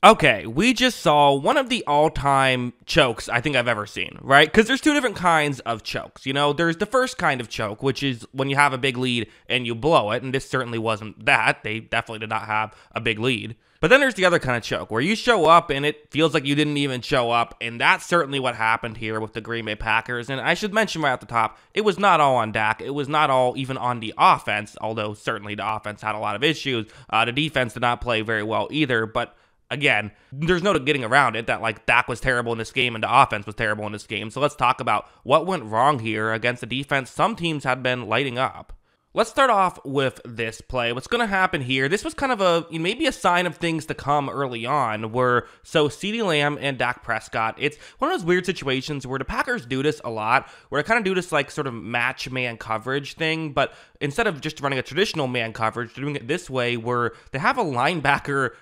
Okay, we just saw one of the all-time chokes I think I've ever seen, right? Because there's two different kinds of chokes. You know, there's the first kind of choke, which is when you have a big lead and you blow it, and this certainly wasn't that. They definitely did not have a big lead. But then there's the other kind of choke, where you show up and it feels like you didn't even show up, and that's certainly what happened here with the Green Bay Packers. And I should mention right at the top, it was not all on Dak. It was not all even on the offense, although certainly the offense had a lot of issues. The defense did not play very well either, but again, there's no getting around it that like Dak was terrible in this game and the offense was terrible in this game. So let's talk about what went wrong here against a defense some teams had been lighting up. Let's start off with this play. What's going to happen here, this was kind of maybe a sign of things to come early on, so CeeDee Lamb and Dak Prescott, it's one of those weird situations where the Packers do this a lot, where they kind of do this like sort of match man coverage thing, but instead of just running a traditional man coverage, they're doing it this way where they have a linebacker,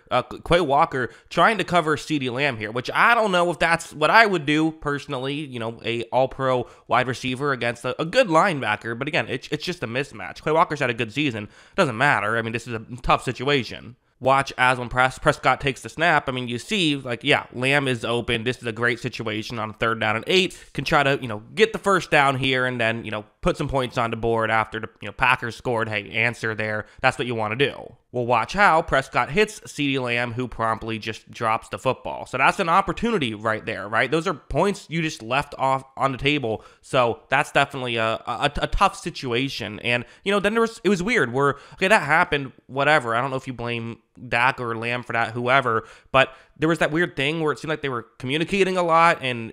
Quay Walker, trying to cover CeeDee Lamb here, which I don't know if that's what I would do personally, you know, a all-pro wide receiver against a good linebacker, but again, it's just a mismatch. Quay Walker's had a good season. Doesn't matter. I mean, this is a tough situation. Watch as when Prescott takes the snap. I mean, you see, like, yeah, Lamb is open. This is a great situation on 3rd down and 8. Can try to, get the first down here and then, put some points on the board after the, Packers scored. Hey, answer there. That's what you want to do. Well, watch how Prescott hits CeeDee Lamb, who promptly just drops the football. So that's an opportunity right there, right? Those are points you just left off on the table. So that's definitely a tough situation. And, then it was weird where, okay, that happened, whatever. I don't know if you blame Dak or Lamb for that, whoever, but there was that weird thing where it seemed like they were communicating a lot, and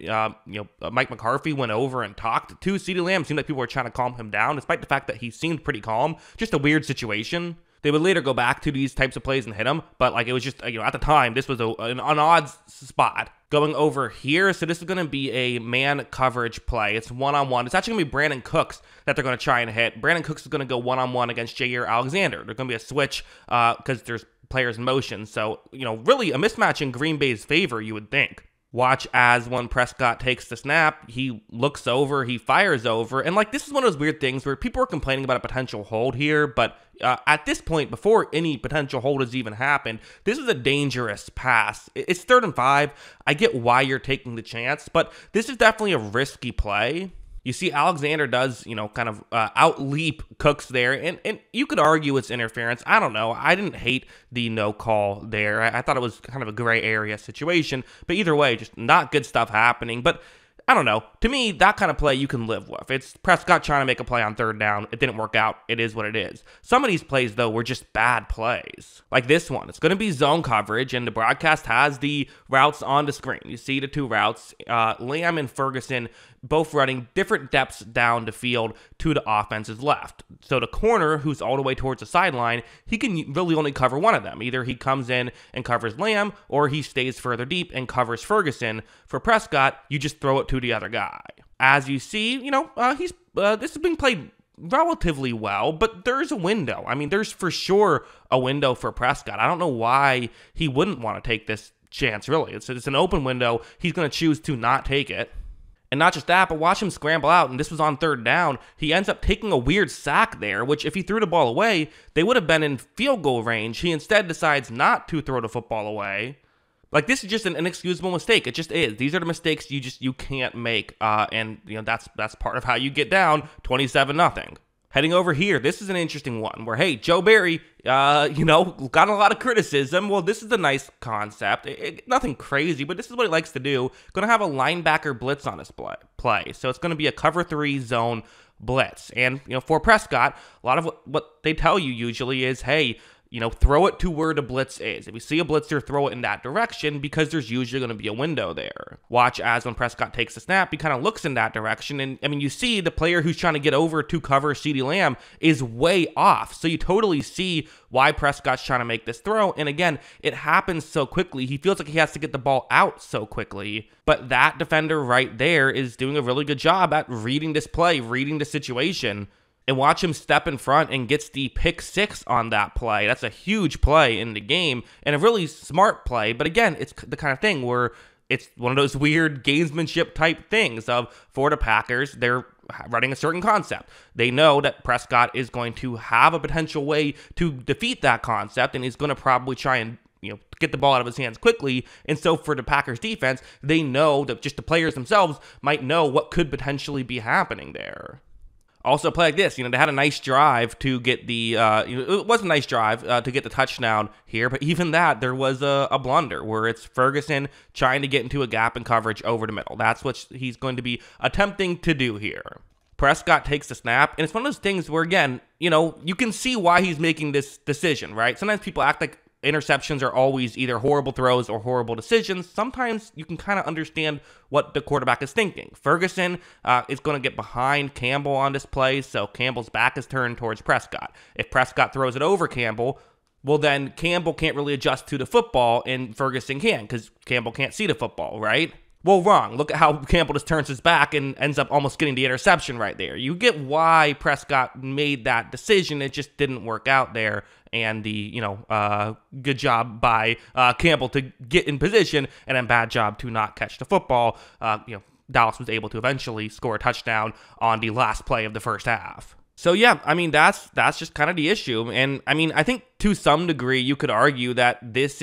Mike McCarthy went over and talked to CeeDee Lamb. It seemed like people were trying to calm him down, despite the fact that he seemed pretty calm. Just a weird situation. They would later go back to these types of plays and hit him, but like it was just, at the time, this was an odd spot. Going over here, so this is going to be a man coverage play. It's one-on-one. It's actually going to be Brandon Cooks that they're going to try and hit. Brandon Cooks is going to go one-on-one against Jair Alexander. There's going to be a switch because there's players in motion. So, really a mismatch in Green Bay's favor, you would think. Watch as when Prescott takes the snap, he looks over, he fires over, and like this is one of those weird things where people are complaining about a potential hold here, but at this point, before any potential hold has even happened, this is a dangerous pass. It's 3rd and 5. I get why you're taking the chance, but this is definitely a risky play. You see Alexander does, kind of out-leap Cooks there, and you could argue it's interference. I don't know. I didn't hate the no call there. I thought it was kind of a gray area situation, but either way, just not good stuff happening. But I don't know. To me, that kind of play you can live with. It's Prescott trying to make a play on 3rd down. It didn't work out. It is what it is. Some of these plays, though, were just bad plays. Like this one. It's going to be zone coverage, and the broadcast has the routes on the screen. You see the two routes. Lamb and Ferguson both running different depths down the field to the offense's left. So the corner, who's all the way towards the sideline, he can really only cover one of them. Either he comes in and covers Lamb, or he stays further deep and covers Ferguson. For Prescott, you just throw it to the other guy. As you see, this has been played relatively well, but there's a window. I mean, there's for sure a window for Prescott. I don't know why he wouldn't want to take this chance, really. It's an open window. He's going to choose to not take it. And not just that, but watch him scramble out, and this was on 3rd down. He ends up taking a weird sack there, which if he threw the ball away, they would have been in field goal range. He instead decides not to throw the football away. Like, this is just an inexcusable mistake. It just is. These are the mistakes you can't make, and that's part of how you get down 27-0. Heading over here, this is an interesting one where, hey, Joe Barry, got a lot of criticism. Well, this is a nice concept. Nothing crazy, but this is what he likes to do. Going to have a linebacker blitz on his play. So it's going to be a cover 3 zone blitz. And, for Prescott, a lot of what they tell you usually is, hey, throw it to where the blitz is. If you see a blitzer, throw it in that direction because there's usually going to be a window there. Watch as when Prescott takes the snap, he kind of looks in that direction. And, you see the player who's trying to get over to cover CeeDee Lamb is way off. So you totally see why Prescott's trying to make this throw. And again, it happens so quickly. He feels like he has to get the ball out so quickly. But that defender right there is doing a really good job at reading this play, reading the situation. And watch him step in front and gets the pick 6 on that play. That's a huge play in the game and a really smart play. But again, it's the kind of thing where it's one of those weird gamesmanship type things of, for the Packers, they're running a certain concept. They know that Prescott is going to have a potential way to defeat that concept, and he's going to probably try and get the ball out of his hands quickly. And so for the Packers defense, they know that just the players themselves might know what could potentially be happening there. Also, play like this. They had a nice drive to get the, it was a nice drive to get the touchdown here, but even that, there was a blunder where it's Ferguson trying to get into a gap in coverage over the middle. That's what he's going to be attempting to do here. Prescott takes the snap, and it's one of those things where, again, you can see why he's making this decision, right? Sometimes people act like interceptions are always either horrible throws or horrible decisions. Sometimes you can kind of understand what the quarterback is thinking. Ferguson is going to get behind Campbell on this play, so Campbell's back is turned towards Prescott. If Prescott throws it over Campbell, well, then Campbell can't really adjust to the football, and Ferguson can, because Campbell can't see the football, right? Well, wrong. Look at how Campbell just turns his back and ends up almost getting the interception right there. You get why Prescott made that decision. It just didn't work out there. And the, good job by Campbell to get in position, and then bad job to not catch the football. Dallas was able to eventually score a touchdown on the last play of the first half. So, yeah, that's just kind of the issue. And, I think to some degree you could argue that this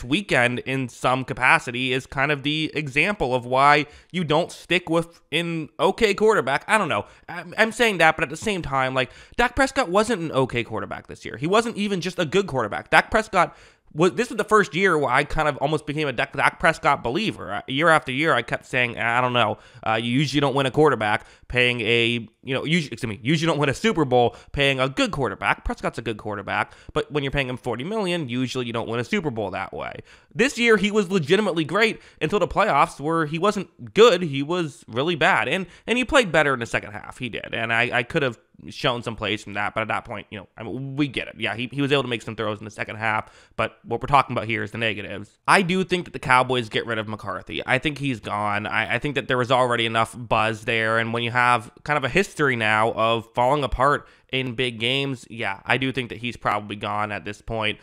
weekend in some capacity is kind of the example of why you don't stick with an okay quarterback. I don't know. I'm saying that, but at the same time, Dak Prescott wasn't an okay quarterback this year. He wasn't even just a good quarterback. Dak Prescott this was the first year where I kind of almost became a Dak Prescott believer. Year after year, I kept saying, I don't know, you usually don't win a quarterback paying usually don't win a Super Bowl paying a good quarterback. Prescott's a good quarterback, but when you're paying him $40 million, usually you don't win a Super Bowl that way. This year, he was legitimately great until the playoffs where he wasn't good. He was really bad, and he played better in the second half. He did, and I could have shown some plays from that, but at that point, we get it. Yeah, he was able to make some throws in the second half, but what we're talking about here is the negatives. I do think that the Cowboys get rid of McCarthy. I think he's gone. I think that there was already enough buzz there, and when you have kind of a history now of falling apart in big games, yeah, I do think that he's probably gone at this point.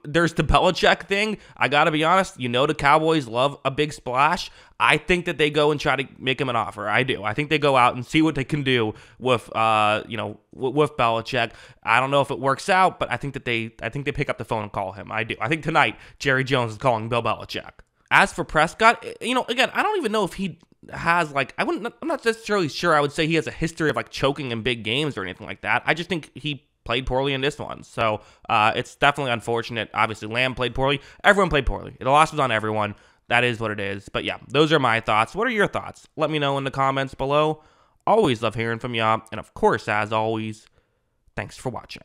There's the Belichick thing. I gotta be honest, the Cowboys love a big splash. I think that they go and try to make him an offer. I do. I think they go out and see what they can do with with Belichick. I don't know if it works out, but I think they pick up the phone and call him. I do. I think tonight Jerry Jones is calling Bill Belichick. As for Prescott, again, I don't even know if he has I'm not necessarily sure I would say he has a history of choking in big games or anything like that. I just think he played poorly in this one. So it's definitely unfortunate. Obviously, Lamb played poorly. Everyone played poorly. The loss was on everyone. That is what it is. But yeah, those are my thoughts. What are your thoughts? Let me know in the comments below. Always love hearing from y'all. And of course, as always, thanks for watching.